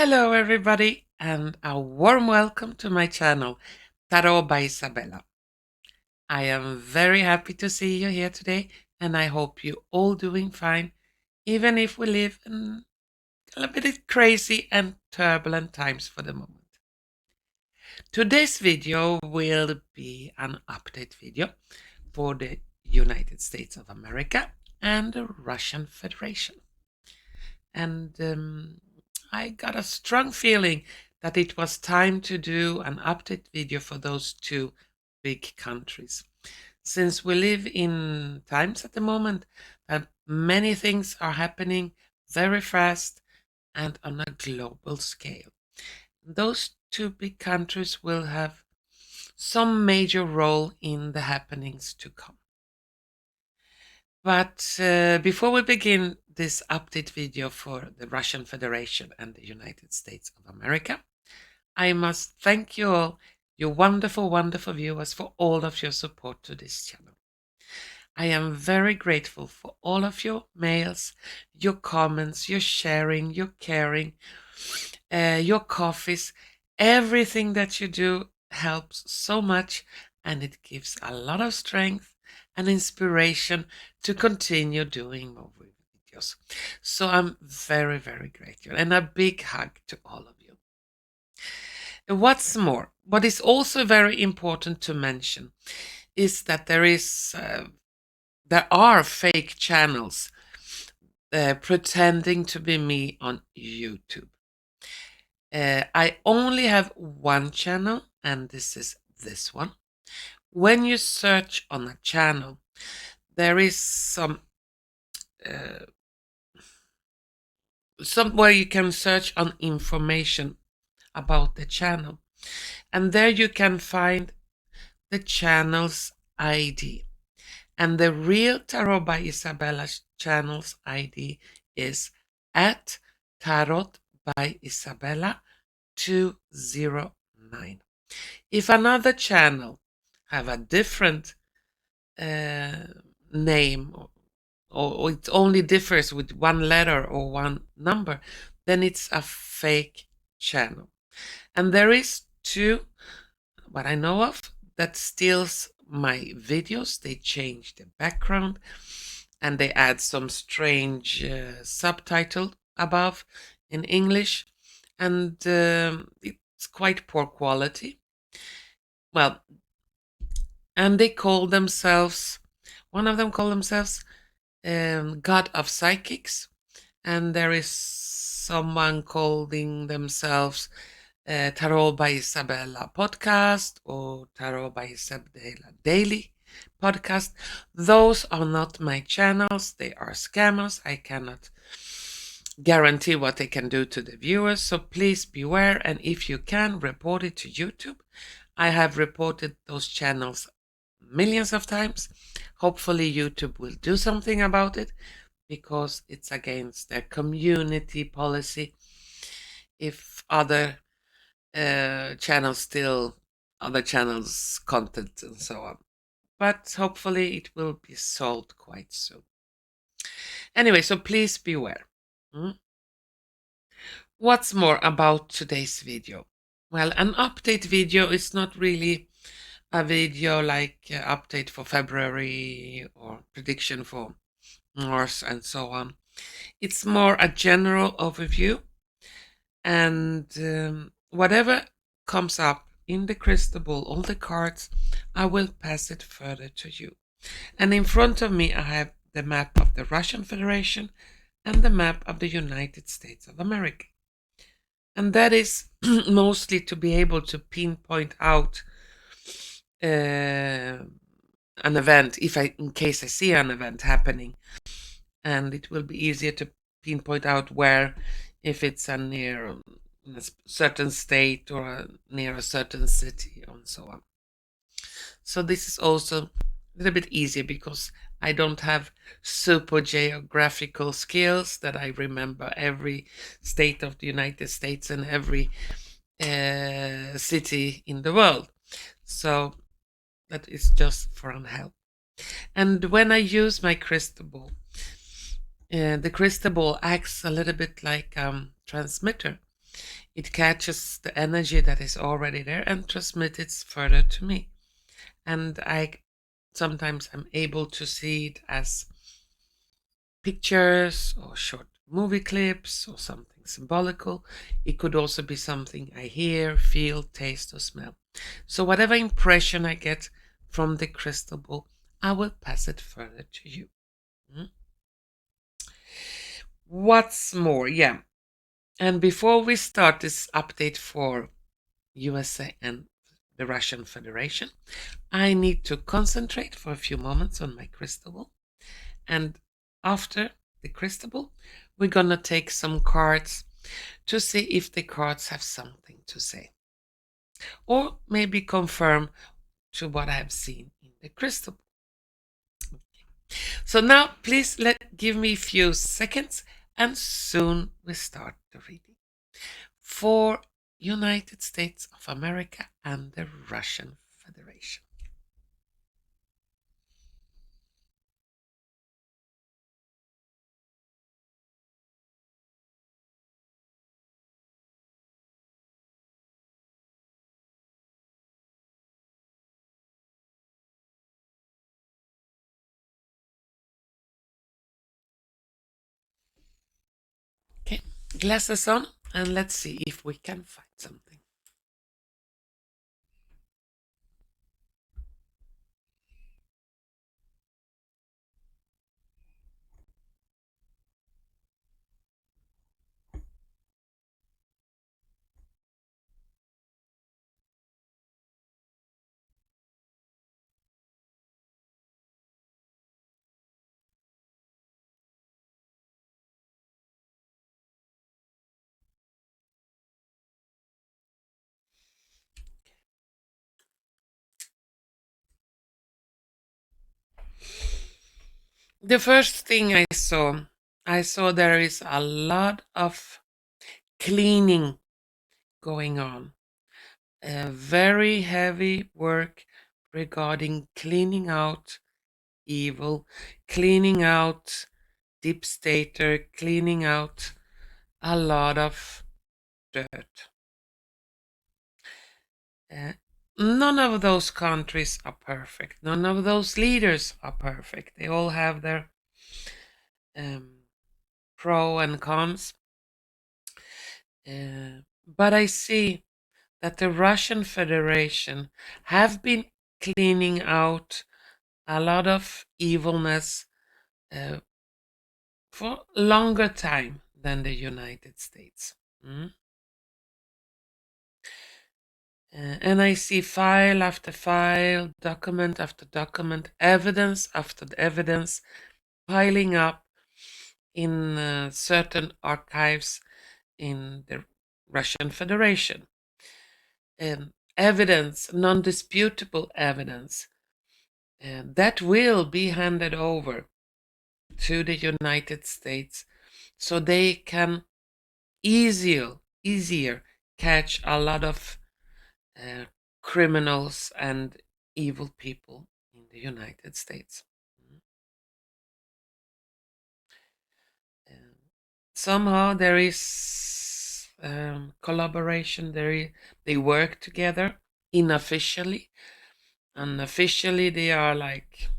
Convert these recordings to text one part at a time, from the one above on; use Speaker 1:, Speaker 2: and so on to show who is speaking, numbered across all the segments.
Speaker 1: Hello everybody and a warm welcome to my channel, Tarot by Izabela. I am very happy to see you here today and I hope you all doing fine, even if we live in a little bit crazy and turbulent times for the moment. Today's video will be an update video for the United States of America and the Russian Federation. And I got a strong feeling that it was time to do an update video for those two big countries. Since we live in times at the moment that many things are happening very fast and on a global scale. Those two big countries will have some major role in the happenings to come. But before we begin this update video for the Russian Federation and the United States of America, I must thank you all, you wonderful, wonderful viewers, for all of your support to this channel. I am very grateful for all of your mails, your comments, your sharing, your caring, your coffees. Everything that you do helps so much and it gives a lot of strength and inspiration to continue doing more videos. So I'm very, very grateful and a big hug to all of you. What's more, what is also very important to mention is that there are fake channels pretending to be me on YouTube. I only have one channel, and this is this one. When you search on a channel, there is somewhere you can search on information about the channel, and there you can find the channel's ID. And the real Tarot by Izabela channel's ID is at tarotbyizabela.209. If another channel have a different name, or it only differs with one letter or one number, then it's a fake channel. And there is two, what I know of, that steals my videos. They change the background and they add some strange subtitle above in English, and it's quite poor quality. Well, and they call themselves, one of them call themselves God of Psychics, and there is someone calling themselves Tarot by Izabela podcast or Tarot by Izabela daily podcast. Those are not my channels. They are scammers. I cannot guarantee what they can do to the viewers, so please beware, and if you can, report it to YouTube. I have reported those channels millions of times. Hopefully YouTube will do something about it, because it's against their community policy if other channels steal other channels' content and so on. But hopefully it will be solved quite soon. Anyway, so please beware. What's more about today's video? Well, an update video is not really a video like update for February or prediction for Mars and so on. It's more a general overview, and whatever comes up in the crystal ball, all the cards, I will pass it further to you. And in front of me I have the map of the Russian Federation and the map of the United States of America. And that is mostly to be able to pinpoint out an event, in case I see an event happening, and it will be easier to pinpoint out where, if it's near a certain state or near a certain city and so on. So this is also a little bit easier because I don't have super geographical skills that I remember every state of the United States and every city in the world. So that is just for an help. And when I use my crystal ball, the crystal ball acts a little bit like transmitter. It catches the energy that is already there and transmits it further to me. And sometimes I'm able to see it as pictures or short movie clips or something symbolical. It could also be something I hear, feel, taste, or smell. So whatever impression I get from the crystal ball, I will pass it further to you. What's more, yeah. And before we start this update for USA and the Russian Federation, I need to concentrate for a few moments on my crystal ball. And after the crystal ball, we're gonna take some cards to see if the cards have something to say. Or maybe confirm to what I have seen in the crystal ball. So now please give me a few seconds and soon we start the reading. For United States of America and the Russian Federation. Okay, glasses on, and let's see if we can find something. The first thing I saw there is a lot of cleaning going on. Very heavy work regarding cleaning out evil, cleaning out deep stater, cleaning out a lot of dirt. None of those countries are perfect. None of those leaders are perfect. They all have their pro and cons. But I see that the Russian Federation have been cleaning out a lot of evilness for longer time than the United States. And I see file after file, document after document, evidence after evidence piling up in certain archives in the Russian Federation. Evidence, non-disputable evidence, that will be handed over to the United States so they can easier catch a lot of criminals and evil people in the United States. Somehow there is collaboration. They work together unofficially. Unofficially, they are like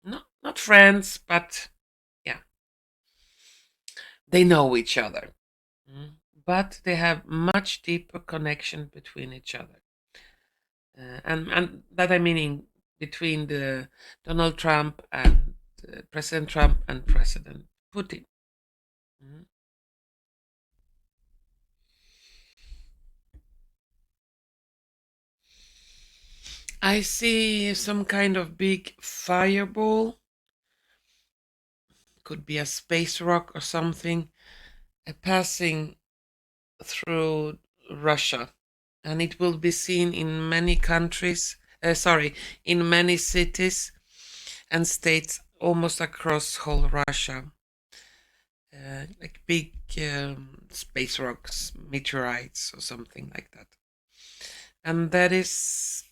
Speaker 1: not friends, but yeah, they know each other. But they have much deeper connection between each other. And that I mean between the Donald Trump and President Trump and President Putin. I see some kind of big fireball. Could be a space rock or something passing through Russia, and it will be seen in many countries. In many cities and states almost across whole Russia. Like big space rocks, meteorites, or something like that. And that is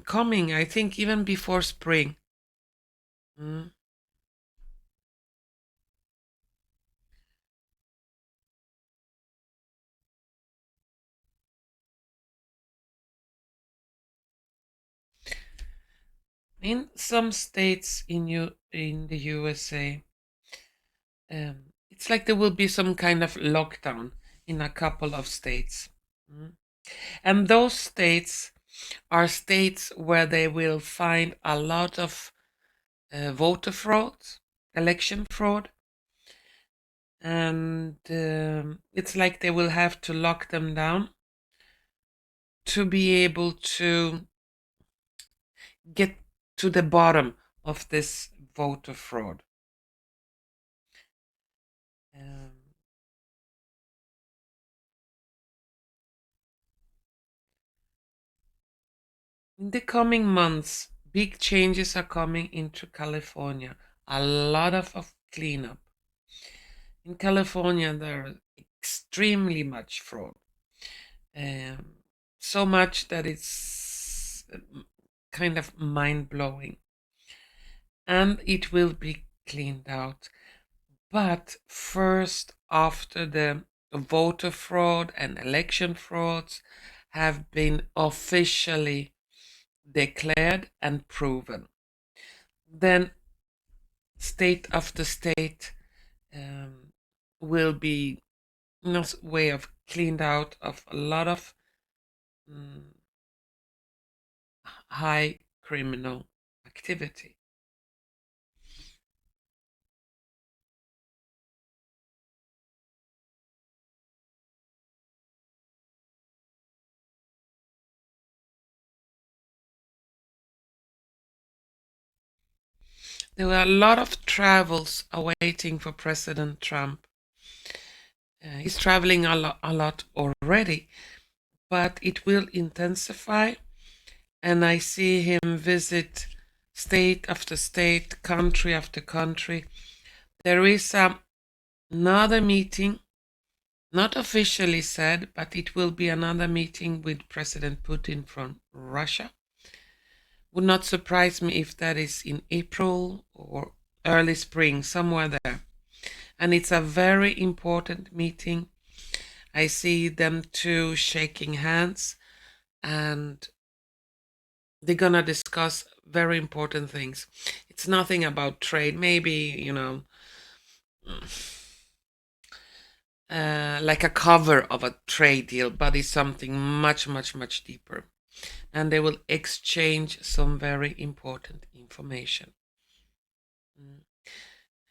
Speaker 1: coming, I think, even before spring. Mm. In some states in the USA, it's like there will be some kind of lockdown in a couple of states. And those states are states where they will find a lot of voter fraud, election fraud, and it's like they will have to lock them down to be able to get to the bottom of this voter fraud. In the coming months, big changes are coming into California. A lot of cleanup. In California, there is extremely much fraud. So much that it's kind of mind-blowing. And it will be cleaned out. But first, after the voter fraud and election frauds have been officially declared and proven, then state after state will be way of cleaned out of a lot of high criminal activity. There were a lot of travels awaiting for President Trump. He's traveling a lot already, but it will intensify, and I see him visit state after state, country after country. There is another meeting, not officially said, but it will be another meeting with President Putin from Russia. Would not surprise me if that is in April or early spring, somewhere there. And it's a very important meeting. I see them two shaking hands, and they're gonna discuss very important things. It's nothing about trade, maybe, like a cover of a trade deal, but it's something much, much, much deeper. And they will exchange some very important information.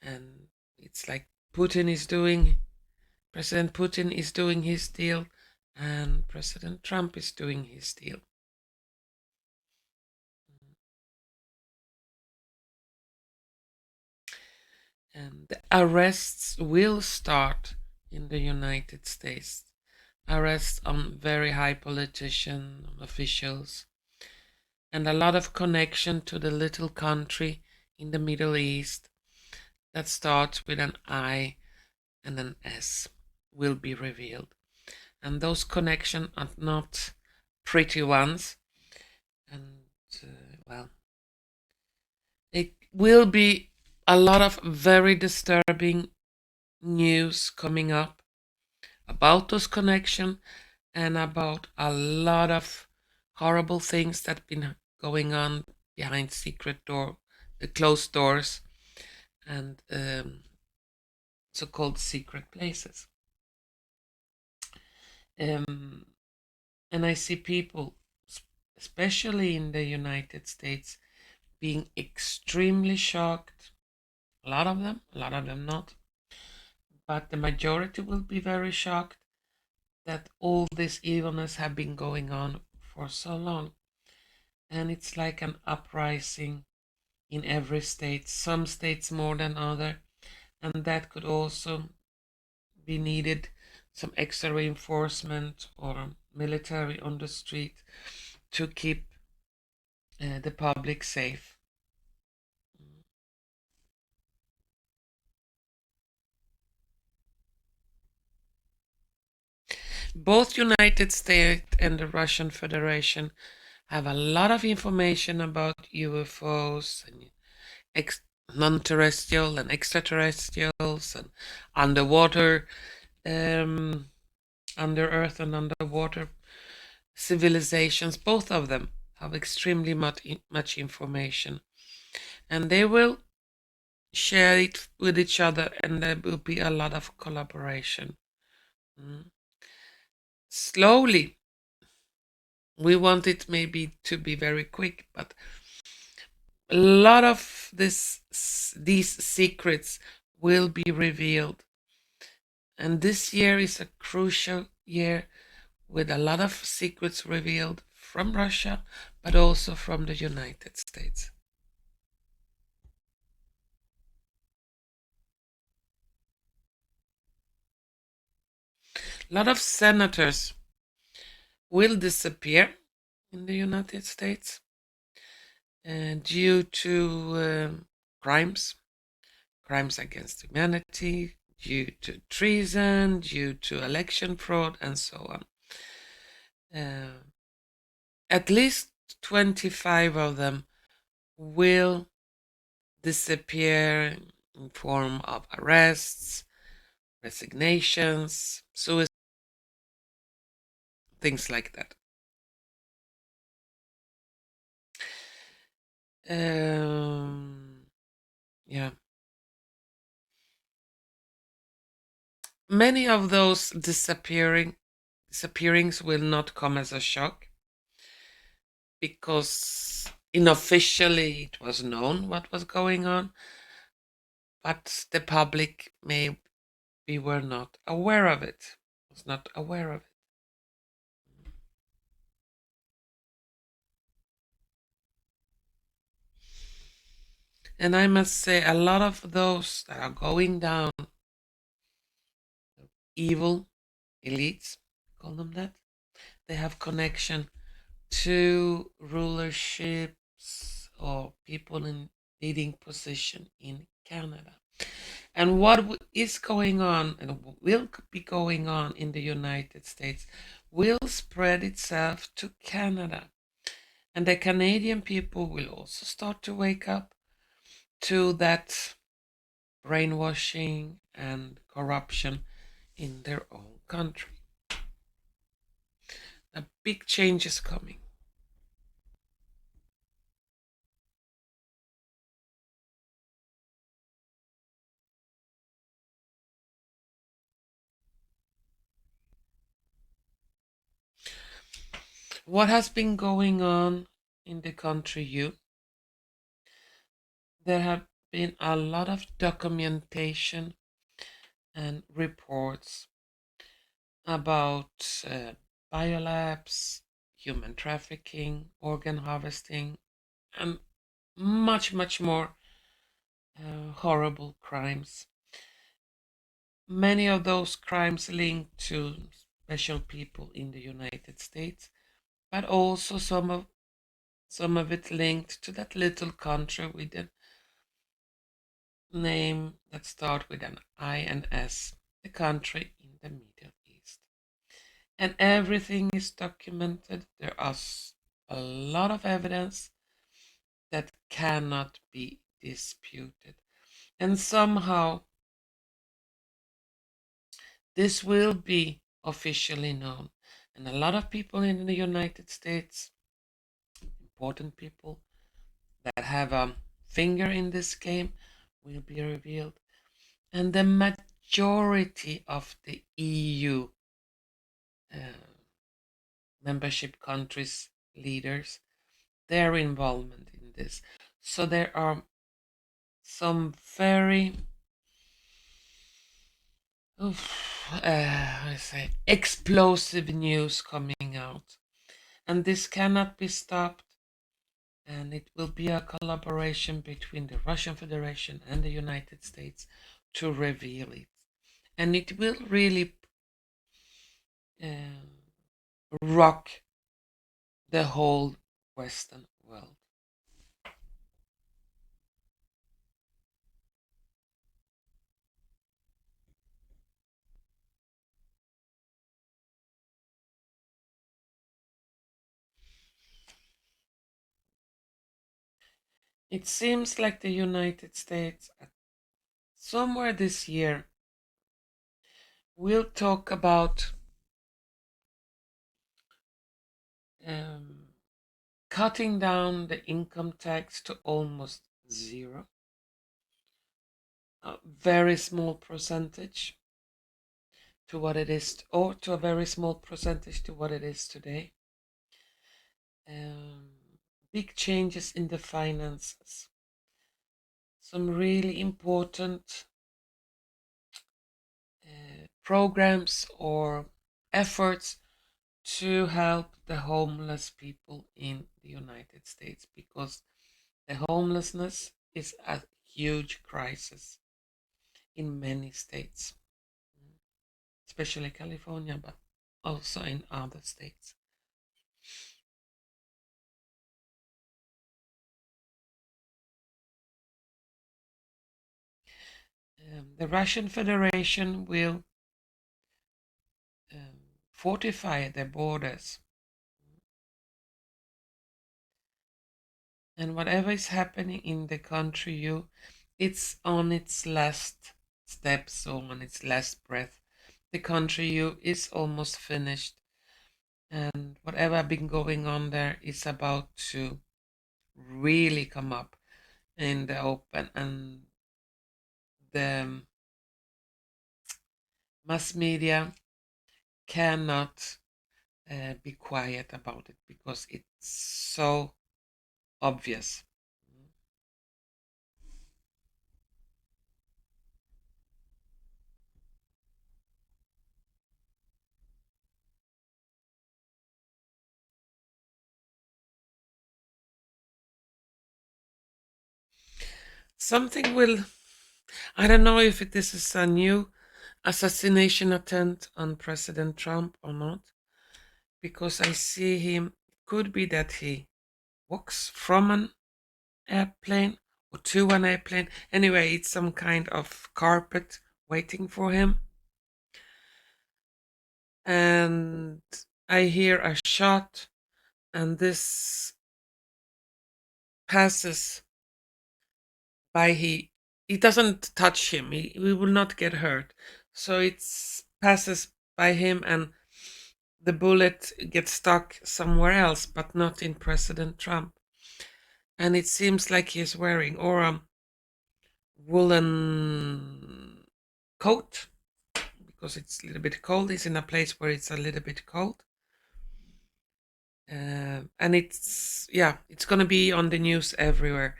Speaker 1: And it's like President Putin is doing his deal, and President Trump is doing his deal. And the arrests will start in the United States. Arrests on very high politicians, officials, and a lot of connection to the little country in the Middle East that starts with an I and an S will be revealed. And those connections are not pretty ones. And, well, it will be a lot of very disturbing news coming up about those connections and about a lot of horrible things that have been going on behind the closed doors, and so-called secret places. And I see people, especially in the United States, being extremely shocked. A lot of them not. But the majority will be very shocked that all this evilness have been going on for so long. And it's like an uprising in every state, some states more than other, and that could also be needed, some extra reinforcement or military on the street to keep the public safe. Both United States and the Russian Federation have a lot of information about UFOs and non-terrestrial and extraterrestrials and underwater, under earth and underwater civilizations, both of them. have extremely much information, and they will share it with each other, and there will be a lot of collaboration. Slowly, we want it maybe to be very quick, but a lot of these secrets will be revealed. And this year is a crucial year with a lot of secrets revealed from Russia, but also from the United States. A lot of senators will disappear in the United States due to crimes against humanity, due to treason, due to election fraud, and so on. At least 25 of them will disappear in form of arrests, resignations, suicide, things like that. Yeah. Many of those disappearings will not come as a shock, because unofficially it was known what was going on, but the public maybe were not aware of it, was not aware of it. And I must say, a lot of those that are going down, evil elites, call them that, they have connection to rulerships or people in leading position in Canada. And what is going on and will be going on in the United States will spread itself to Canada. And the Canadian people will also start to wake up to that brainwashing and corruption in their own country. A big change is coming. What has been going on in the country there have been a lot of documentation and reports about biolabs, human trafficking, organ harvesting, and much, much more horrible crimes. Many of those crimes linked to special people in the United States, but also some of it linked to that little country with a name that starts with an I and S, the country in the Middle East. And everything is documented. There is a lot of evidence that cannot be disputed. And somehow this will be officially known. And a lot of people in the United States, important people that have a finger in this game, will be revealed. And the majority of the EU membership countries' leaders, their involvement in this. So there are some very I say explosive news coming out, and this cannot be stopped. And it will be a collaboration between the Russian Federation and the United States to reveal it, and it will really rock the whole Western world. It seems like the United States, somewhere this year, will talk about cutting down the income tax to almost zero, a very small percentage to what it is, or to a very small percentage to what it is today. Big changes in the finances. Some really important programs or efforts to help the homeless people in the United States, because the homelessness is a huge crisis in many states, especially California, but also in other states. The Russian Federation will fortify their borders. And whatever is happening in the country, it's on its last steps or on its last breath. The country is almost finished, and whatever been going on there is about to really come up in the open, and the mass media cannot be quiet about it because it's so obvious. Something will, I don't know if this is a new assassination attempt on President Trump or not, because I see him, could be that he walks from an airplane or to an airplane. Anyway, it's some kind of carpet waiting for him. And I hear a shot, and this passes by. He doesn't touch him. He will not get hurt. So it passes by him, and the bullet gets stuck somewhere else, but not in President Trump. And it seems like he's wearing or a woolen coat, because it's a little bit cold. He's in a place where it's a little bit cold. And it's going to be on the news everywhere.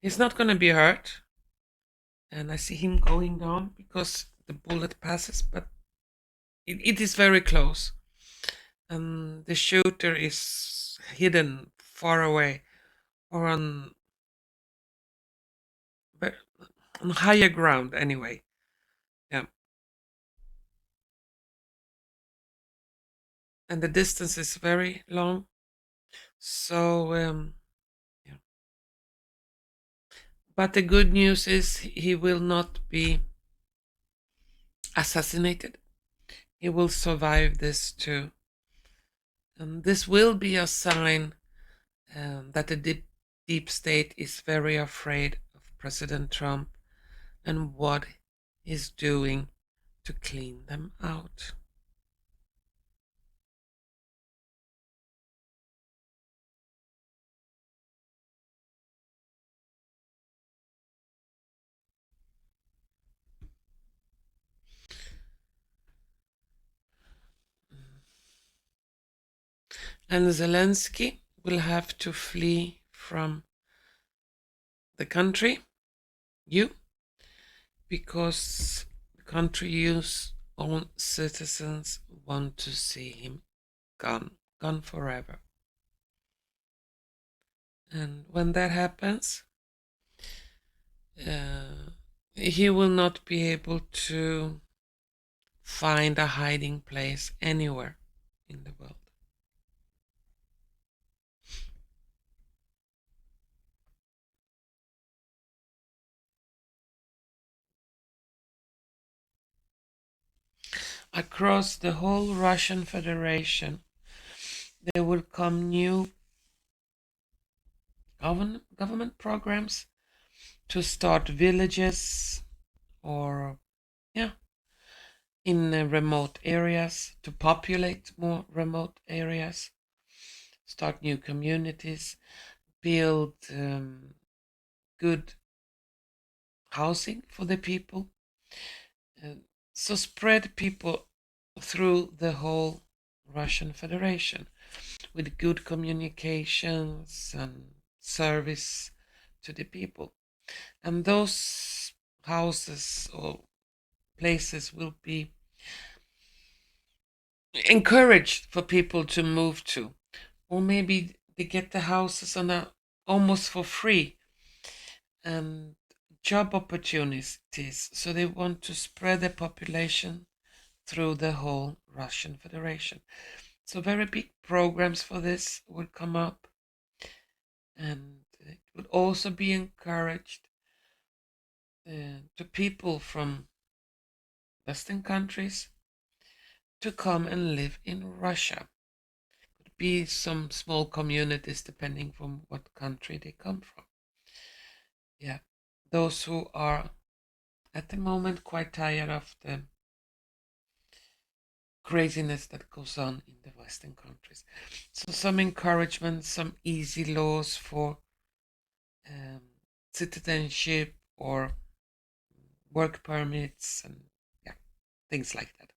Speaker 1: He's not going to be hurt. And I see him going down because the bullet passes, but it is very close. And the shooter is hidden far away or on higher ground anyway. Yeah. And the distance is very long. So, yeah. But the good news is he will not be assassinated. He will survive this too. And this will be a sign that the deep state is very afraid of President Trump and what he's doing to clean them out. And Zelensky will have to flee from the country, because the country's own citizens want to see him gone forever. And when that happens, he will not be able to find a hiding place anywhere in the world. Across the whole Russian Federation, there will come new government programs to start villages or, in remote areas, to populate more remote areas. start new communities, build good housing for the people. So spread people through the whole Russian Federation with good communications and service to the people. And those houses or places will be encouraged for people to move to. Or maybe they get the houses on almost for free, and job opportunities. So they want to spread the population through the whole Russian Federation. So very big programs for this will come up, and it would also be encouraged to people from Western countries to come and live in Russia. Could be some small communities depending from what country they come from. Yeah, those who are at the moment quite tired of the craziness that goes on in the Western countries. So some encouragement, some easy laws for um, citizenship or work permits, and yeah, things like that.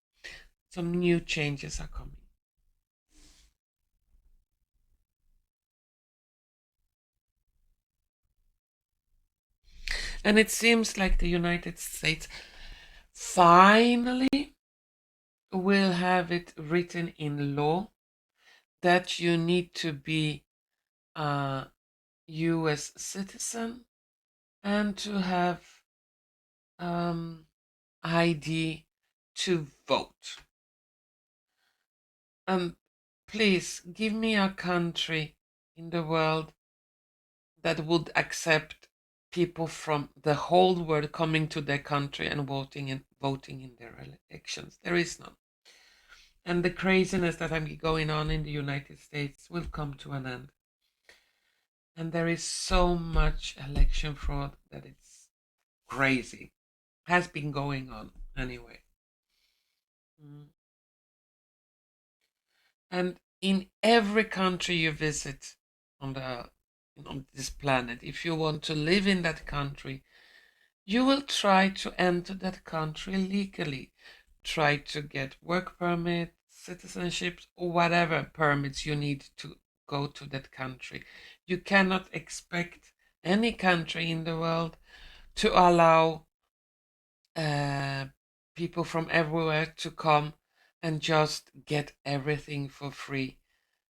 Speaker 1: Some new changes are coming. And it seems like the United States finally will have it written in law that you need to be a US citizen and to have ID to vote. And please give me a country in the world that would accept people from the whole world coming to their country and voting in their elections. There is none. And the craziness that is going on in the United States will come to an end. And there is so much election fraud that it's crazy. Has been going on anyway. Mm. And in every country you visit on this planet, if you want to live in that country, you will try to enter that country legally. Try to get work permit, citizenship, or whatever permits you need to go to that country. You cannot expect any country in the world to allow people from everywhere to come and just get everything for free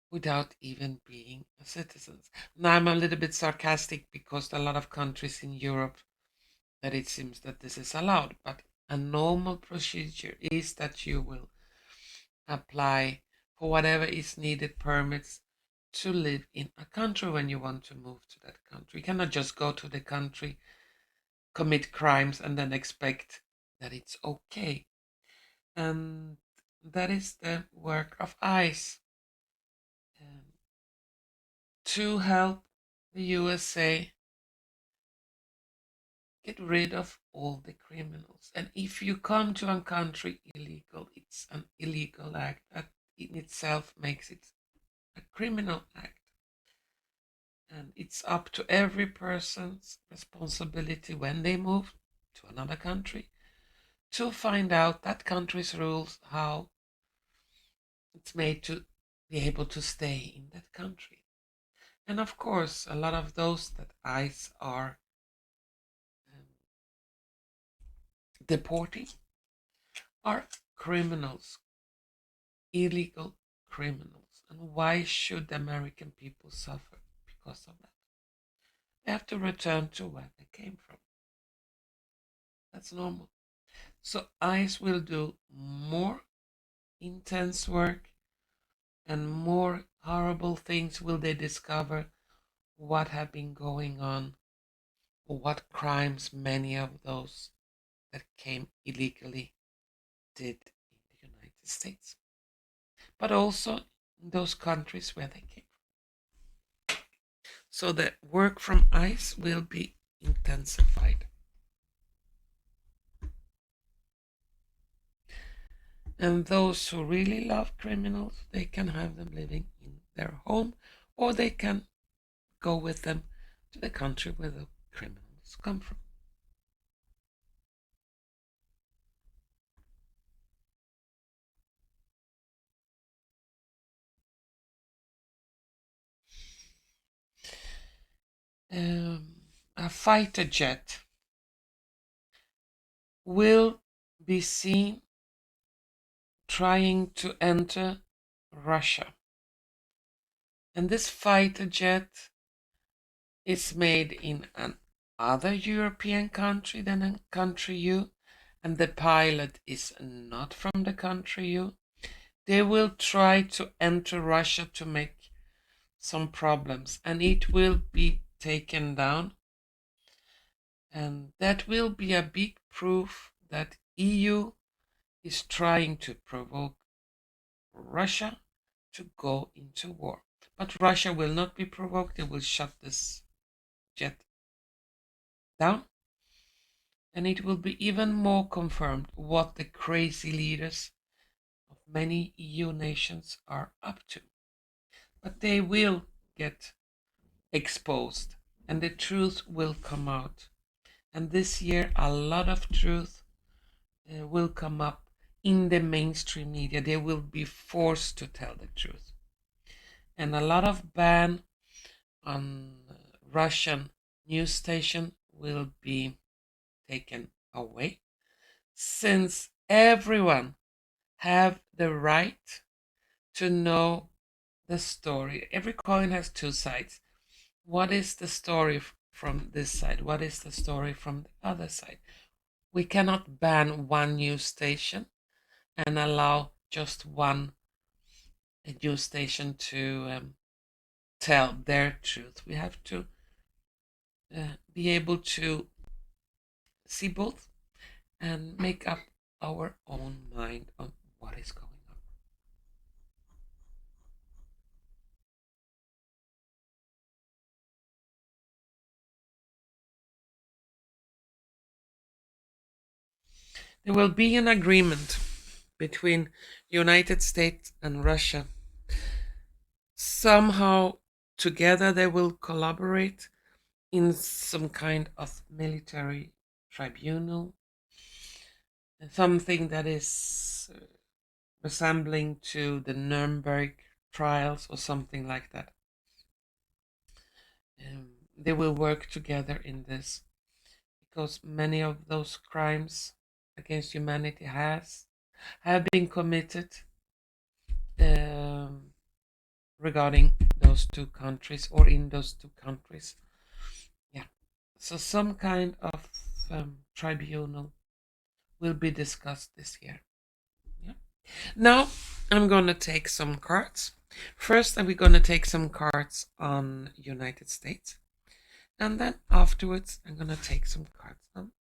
Speaker 1: without even being a citizen. Now I'm a little bit sarcastic because a lot of countries in Europe that it seems that this is allowed, but a normal procedure is that you will apply for whatever is needed permits to live in a country when you want to move to that country. You cannot just go to the country, commit crimes, and then expect that it's okay. And that is the work of ICE to help the USA get rid of all the criminals. And if you come to a country illegal, it's an illegal act that in itself makes it a criminal act. And it's up to every person's responsibility when they move to another country to find out that country's rules, how it's made to be able to stay in that country. And of course, a lot of those that ICE are deporting are criminals, illegal criminals. And why should the American people suffer because of that? They have to return to where they came from. That's normal. So ICE will do more intense work and more horrible things will they discover what have been going on or what crimes many of those that came illegally did in the United States, but also in those countries where they came from. So the work from ICE will be intensified. And those who really love criminals, they can have them living in their home, or they can go with them to the country where the criminals come from. A fighter jet will be seen trying to enter Russia. And this fighter jet is made in another European country than a country U, and the pilot is not from the country U. They will try to enter Russia to make some problems, and it will be taken down. And that will be a big proof that EU is trying to provoke Russia to go into war. But Russia will not be provoked. They will shut this jet down. And it will be even more confirmed what the crazy leaders of many EU nations are up to. But they will get exposed and the truth will come out. And this year, a lot of truth will come up in the mainstream media. They will be forced to tell the truth. And a lot of ban on Russian news station will be taken away, since everyone have the right to know the story. Every coin has two sides. What is the story from this side? What is the story from the other side? We cannot ban one news station and allow just one news station to tell their truth. We have to be able to see both and make up our own mind on what is going on. There will be an agreement between United States and Russia. Somehow together they will collaborate in some kind of military tribunal, something that is resembling to the Nuremberg trials or something like that. They will work together in this because many of those crimes against humanity have been committed regarding those two countries or in those two countries. Yeah, so some kind of tribunal will be discussed this year. Yeah. Now I'm gonna take some cards. First, we're gonna take some cards on United States, and then afterwards I'm gonna take some cards on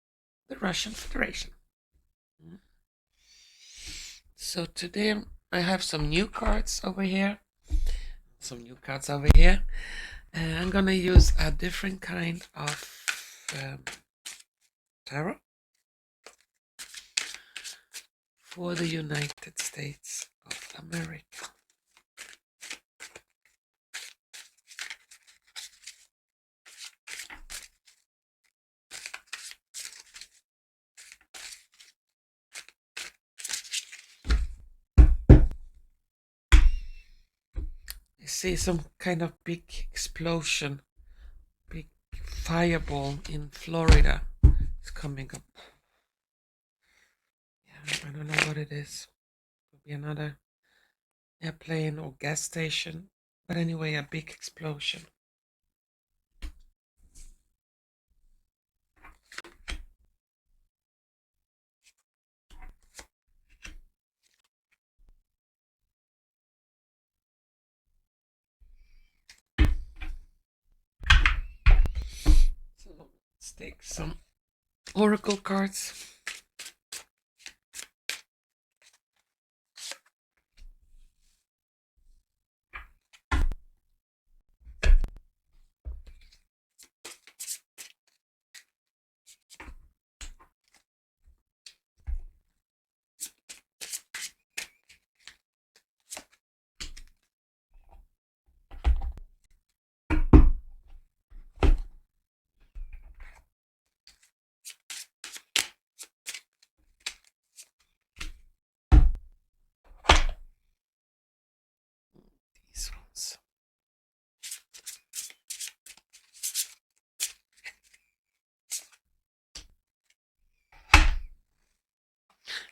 Speaker 1: the Russian Federation. So today I have some new cards over here. I'm gonna use a different kind of tarot for the United States of America. I see some kind of big explosion, big fireball in Florida. It's coming up. Yeah, I don't know what it is. Could be another airplane or gas station. But anyway, a big explosion. So let's take some oracle cards.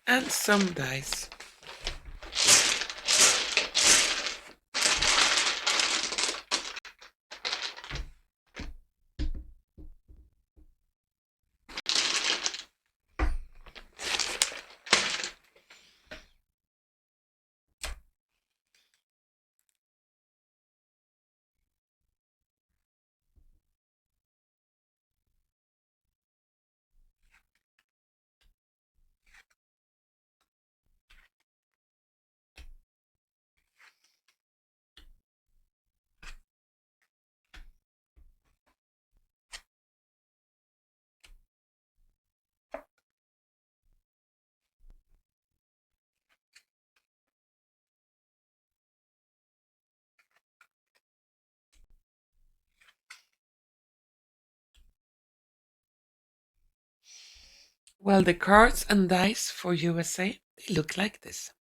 Speaker 1: and some dice. Well, the cards and dice for USA, they look like this.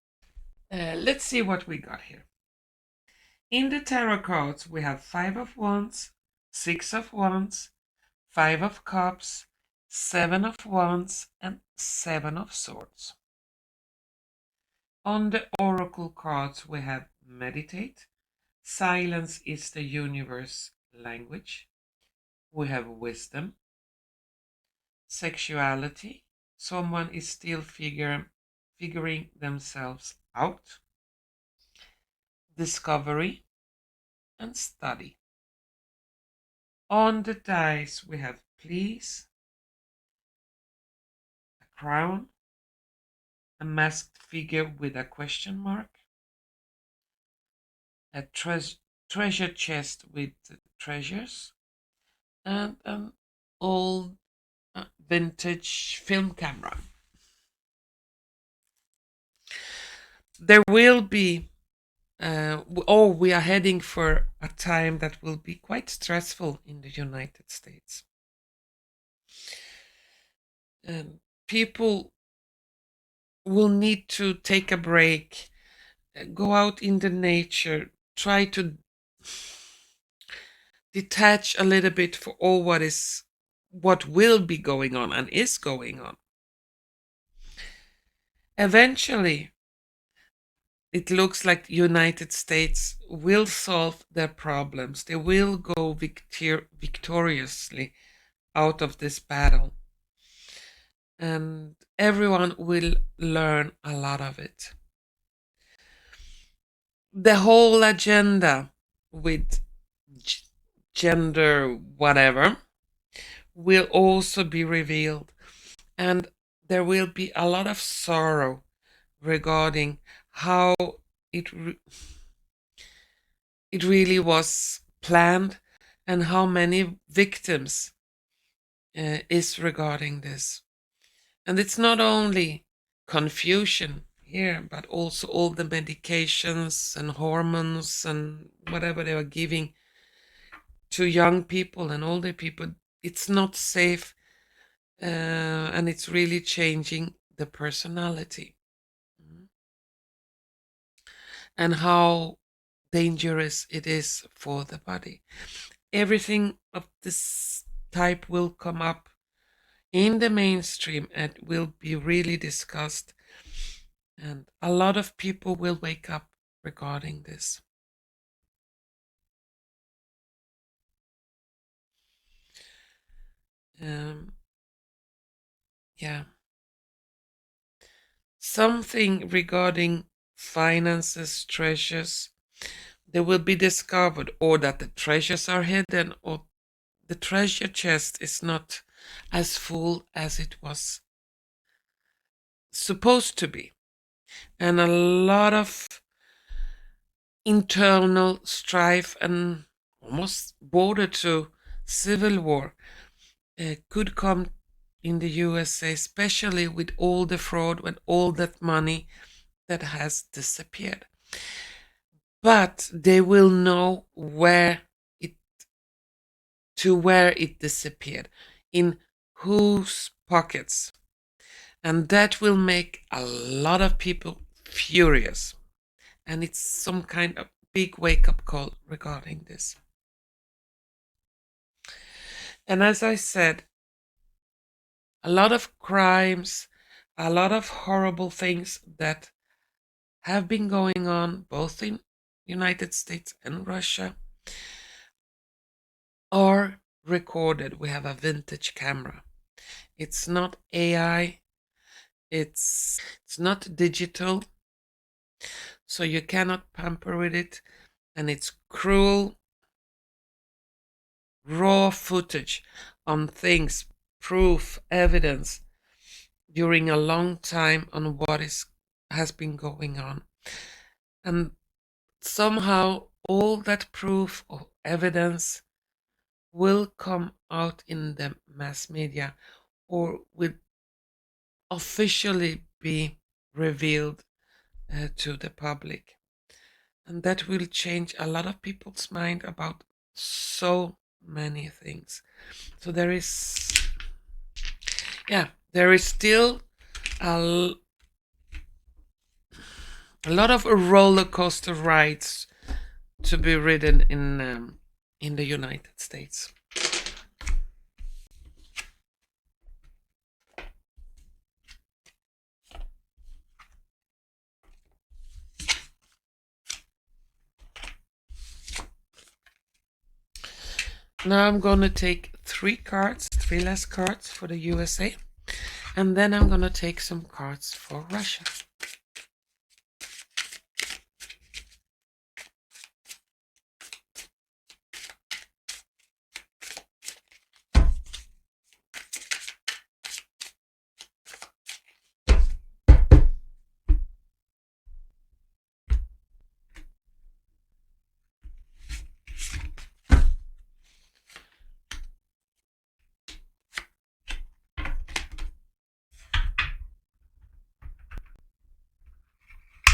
Speaker 1: Let's see what we got here. In the tarot cards, we have 5 of Wands, 6 of Wands, 5 of Cups, 7 of Wands, and 7 of Swords. On the Oracle cards, we have Meditate, Silence is the universe language. We have Wisdom, Sexuality, someone is still figuring themselves out, Discovery, and Study. On the dice, we have Please, a Crown, a masked figure with a question mark, a treasure chest with treasures, and an old vintage film camera. There will be we are heading for a time that will be quite stressful in the United States. People will need to take a break, go out in the nature, try to detach a little bit for all what will be going on and is going on. Eventually, it looks like the United States will solve their problems. They will go victoriously out of this battle. And everyone will learn a lot of it. The whole agenda with gender whatever will also be revealed. And there will be a lot of sorrow regarding how it really was planned and how many victims is regarding this. And it's not only confusion here, but also all the medications and hormones and whatever they are giving to young people and older people. It's not safe, and it's really changing the personality. And how dangerous it is for the body. Everything of this type will come up in the mainstream and will be really discussed. And a lot of people will wake up regarding this. Yeah. Something regarding finances, treasures, they will be discovered, or that the treasures are hidden, or the treasure chest is not as full as it was supposed to be. And a lot of internal strife and almost border to civil war could come in the USA, especially with all the fraud and all that money that has disappeared. But they will know where it disappeared, in whose pockets. And that will make a lot of people furious. And it's some kind of big wake-up call regarding this. And as I said, a lot of crimes, a lot of horrible things that have been going on both in United States and Russia are recorded. We have a vintage camera. It's not AI, it's not digital, so you cannot pamper with it, and it's cruel, raw footage on things, proof, evidence during a long time on what has been going on. And somehow all that proof or evidence will come out in the mass media or will officially be revealed to the public. And that will change a lot of people's mind about so many things. So there is still a, a lot of roller coaster rides to be ridden in the United States. Now I'm gonna take three less cards for the USA, and then I'm gonna take some cards for Russia.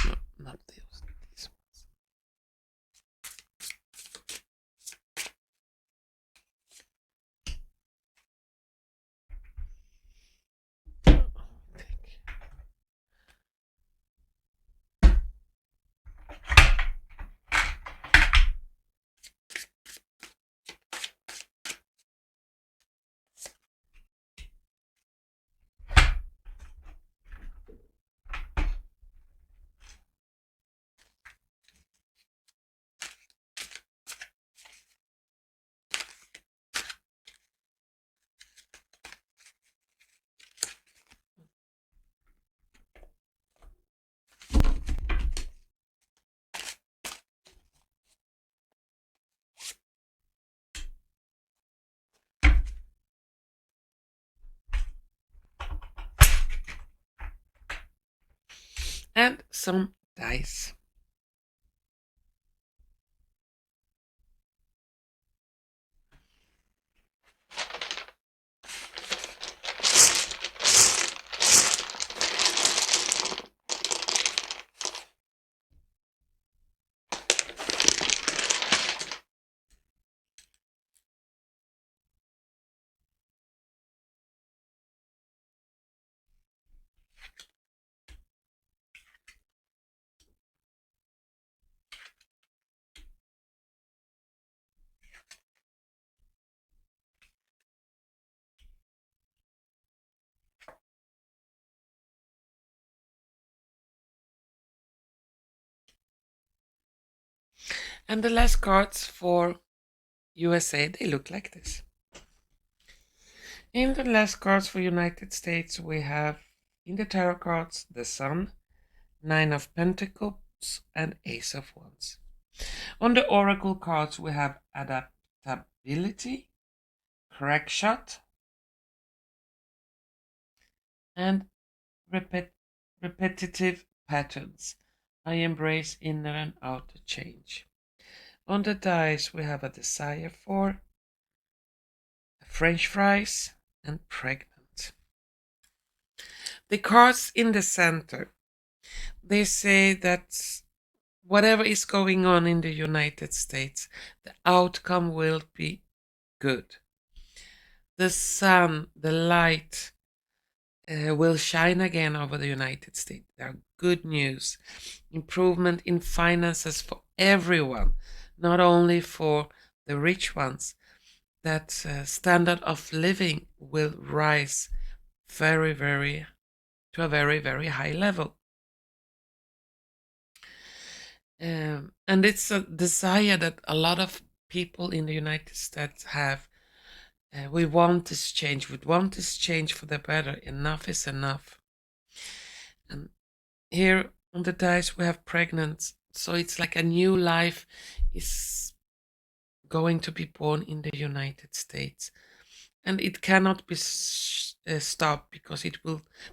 Speaker 1: No, not these ones. And some dice. And the last cards for USA, they look like this. In the last cards for United States, we have in the tarot cards the Sun, Nine of Pentacles, and Ace of Wands. On the Oracle cards, we have adaptability, correct shot, and repetitive patterns. I embrace inner and outer change. On the dice, we have a desire for, French fries, and pregnant. The cards in the center, they say that whatever is going on in the United States, the outcome will be good. The sun, the light, will shine again over the United States. There are good news. Improvement in finances for everyone, not only for the rich ones. That standard of living will rise very, very to a very, very high level. And it's a desire that a lot of people in the United States have. We want this change. We want this change for the better. Enough is enough. And here on the dice we have pregnant. So it's like a new life is going to be born in the United States. And it cannot be stopped, because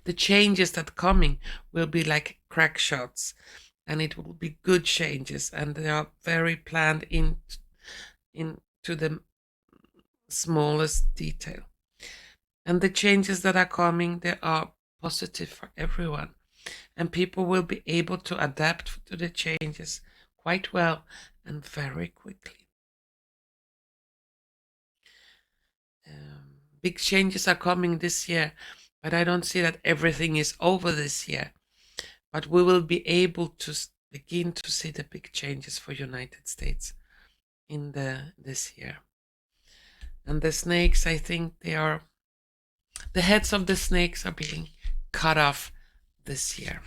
Speaker 1: the changes that coming will be like crack shots, and it will be good changes, and they are very planned into the smallest detail. And the changes that are coming, they are positive for everyone, and people will be able to adapt to the changes quite well and very quickly. Big changes are coming this year, but I don't see that everything is over this year. But we will be able to begin to see the big changes for United States in this year. And the snakes, I think the heads of the snakes are being cut off this year.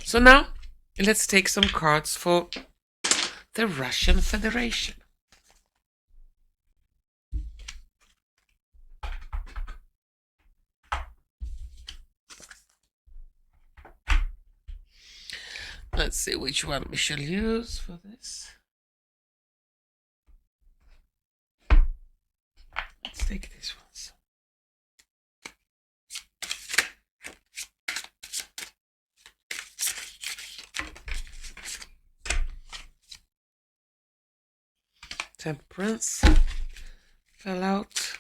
Speaker 1: So now let's take some cards for the Russian Federation. Let's see which one we shall use for this. Let's take these ones. Temperance fell out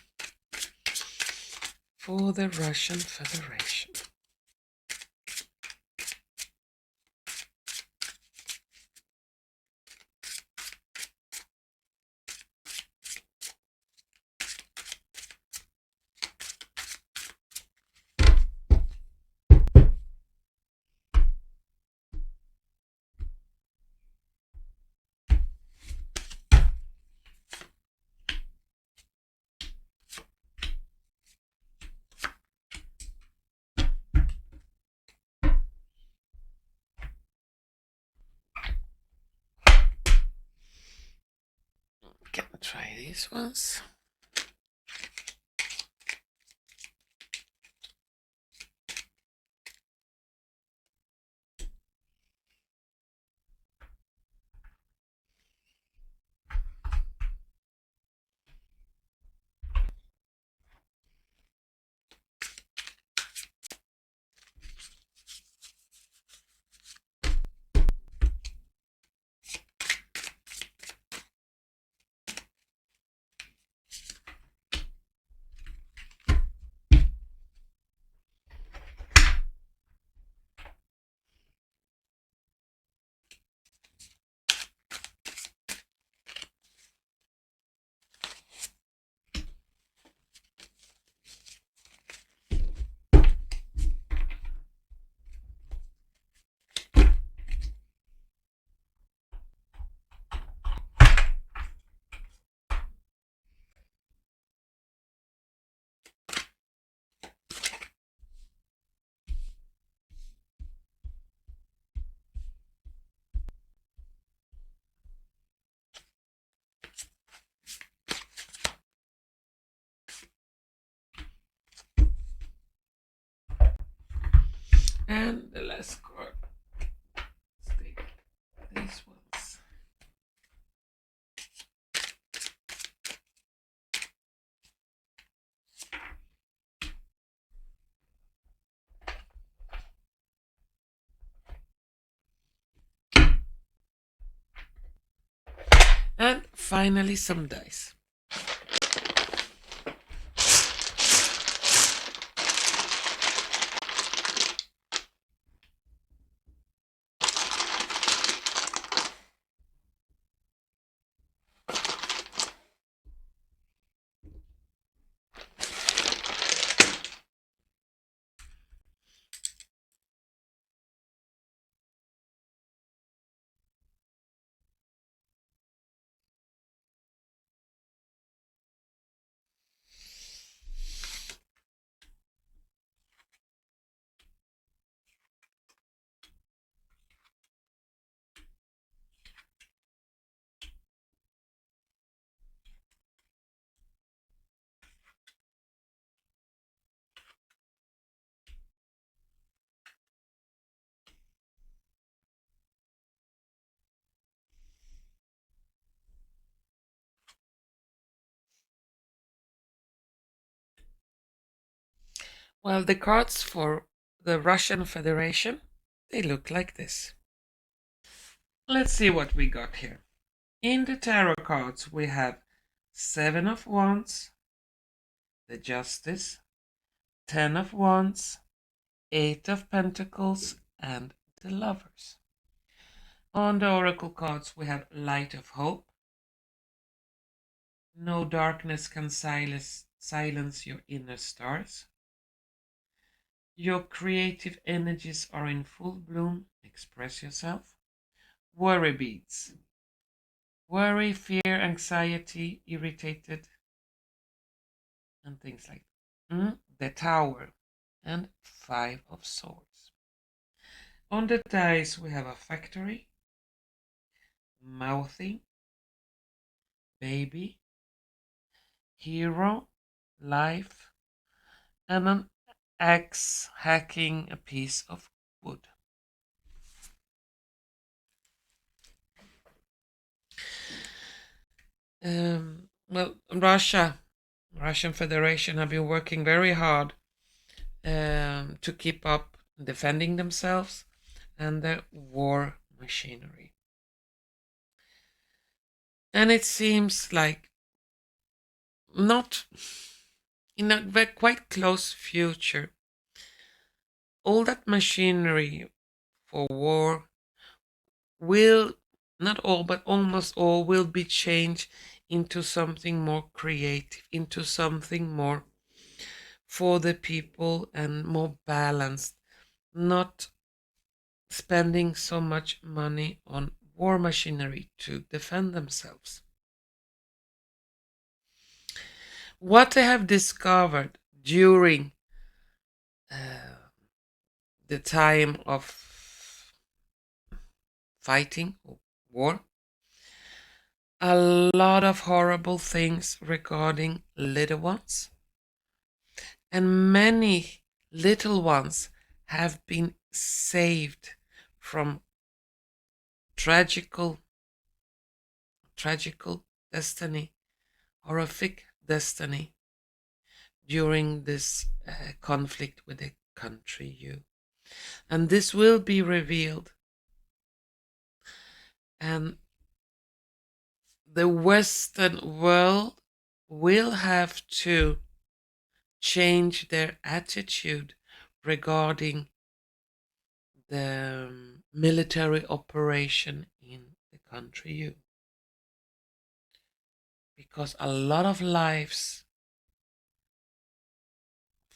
Speaker 1: for the Russian Federation. Can I try these ones? And the last card. Let's take these ones. And finally some dice. Well, the cards for the Russian Federation, they look like this. Let's see what we got here. In the tarot cards, we have 7 of Wands, the Justice, 10 of Wands, 8 of Pentacles, and the Lovers. On the Oracle cards, we have Light of Hope. No darkness can silence your inner stars. Your creative energies are in full bloom. Express yourself. Worry beads. Worry, fear, anxiety, irritated, and things like that. The Tower and 5 of Swords. On the dice, we have a Factory, Mouthy, Baby, Hero, Life, and an axe hacking a piece of wood. Well, Russian Federation have been working very hard to keep up defending themselves and their war machinery. And it seems like not in a very quite close future, all that machinery for war will, not all, but almost all, will be changed into something more creative, into something more for the people and more balanced, not spending so much money on war machinery to defend themselves. What they have discovered during the time of fighting or war, a lot of horrible things regarding little ones, and many little ones have been saved from tragical destiny, horrific destiny during this conflict with the country you. And this will be revealed. And the Western world will have to change their attitude regarding the military operation in the country you. Because a lot of lives,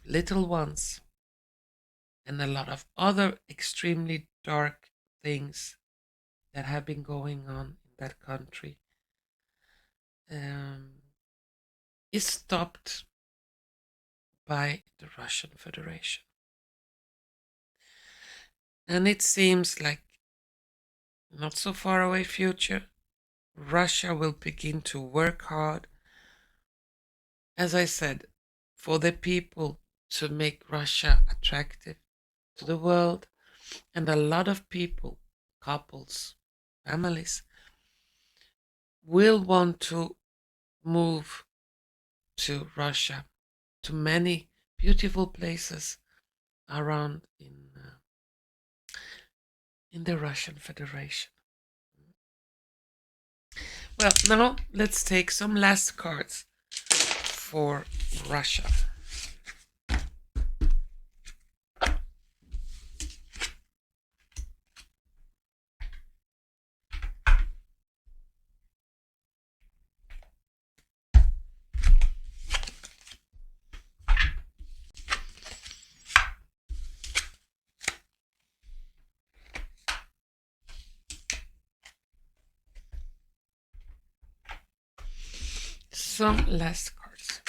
Speaker 1: little ones, and a lot of other extremely dark things that have been going on in that country is stopped by the Russian Federation. And it seems like not so far away future, Russia will begin to work hard, as I said, for the people to make Russia attractive to the world. And a lot of people, couples, families, will want to move to Russia, to many beautiful places around in the Russian Federation. Well, now let's take some last cards for Russia. Some last cards.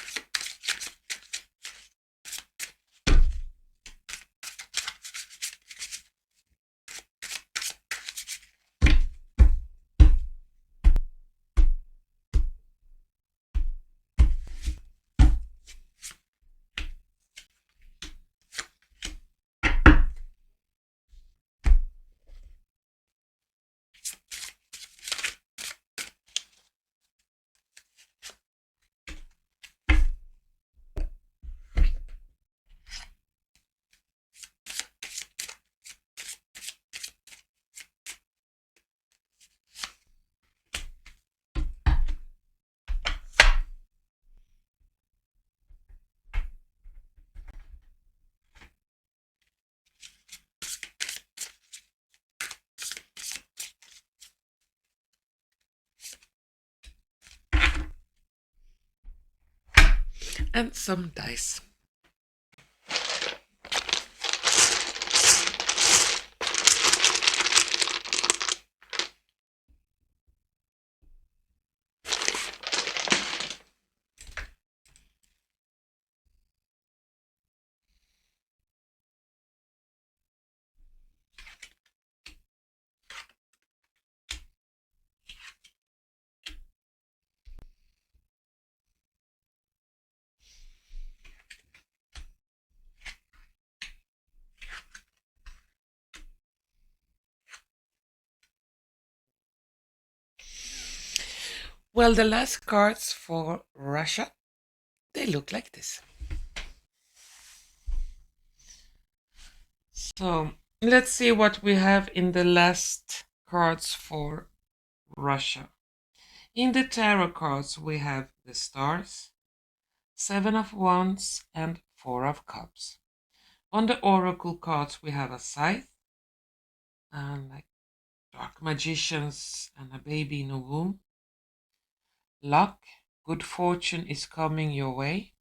Speaker 1: and some dice. Well, the last cards for Russia, they look like this. So let's see what we have in the last cards for Russia. In the tarot cards, we have the stars, 7 of wands, and 4 of cups. On the oracle cards, we have a scythe, and like dark magicians and a baby in a womb. Luck, good fortune is coming your way.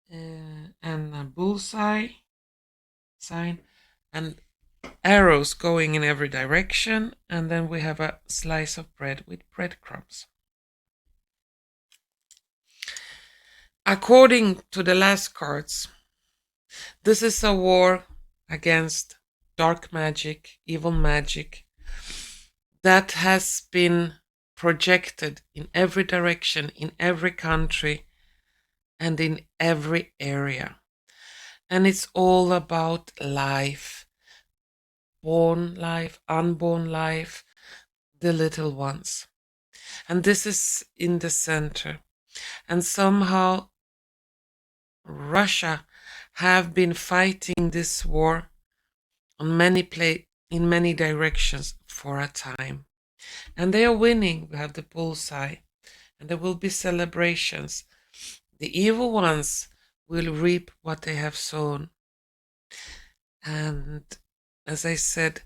Speaker 1: And a bullseye sign, and arrows going in every direction. And then we have a slice of bread with breadcrumbs. According to the last cards, this is a war against dark magic, evil magic, that has been projected in every direction, in every country, and in every area. And it's all about life, born life, unborn life, the little ones. And this is in the center. And somehow Russia have been fighting this war on in many directions for a time. And they are winning. We have the bullseye, and there will be celebrations. The evil ones will reap what they have sown. And as I said,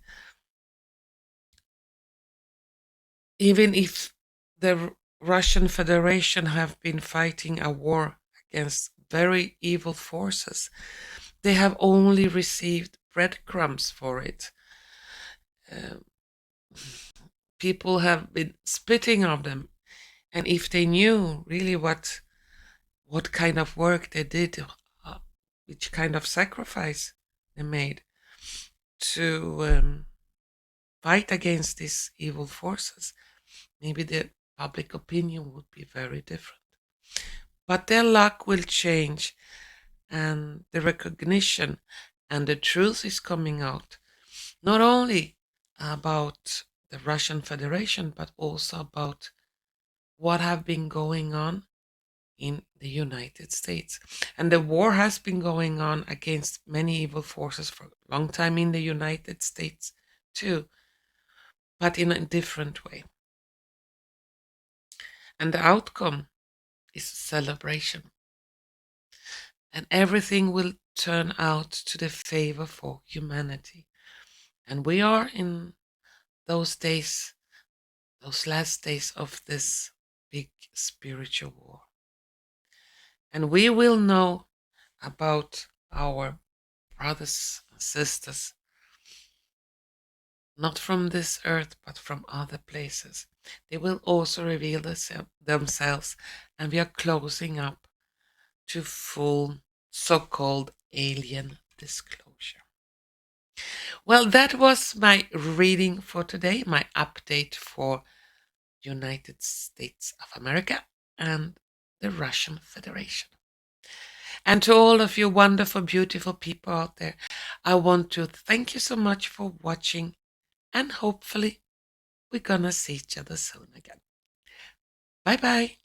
Speaker 1: even if the Russian Federation have been fighting a war against very evil forces, they have only received breadcrumbs for it. People have been spitting on them, and if they knew really what kind of work they did, which kind of sacrifice they made to fight against these evil forces, maybe the public opinion would be very different. But their luck will change, and the recognition and the truth is coming out, not only about the Russian Federation, but also about what have been going on in the United States. And the war has been going on against many evil forces for a long time in the United States too, but in a different way. And the outcome is celebration. And everything will turn out to the favor for humanity. And we are in those days, those last days of this big spiritual war. And we will know about our brothers and sisters, not from this earth, but from other places. They will also reveal themselves, and we are closing up to full so-called alien disclosure. Well, that was my reading for today, my update for United States of America and the Russian Federation. And to all of you wonderful, beautiful people out there, I want to thank you so much for watching, and hopefully we're gonna see each other soon again. Bye-bye.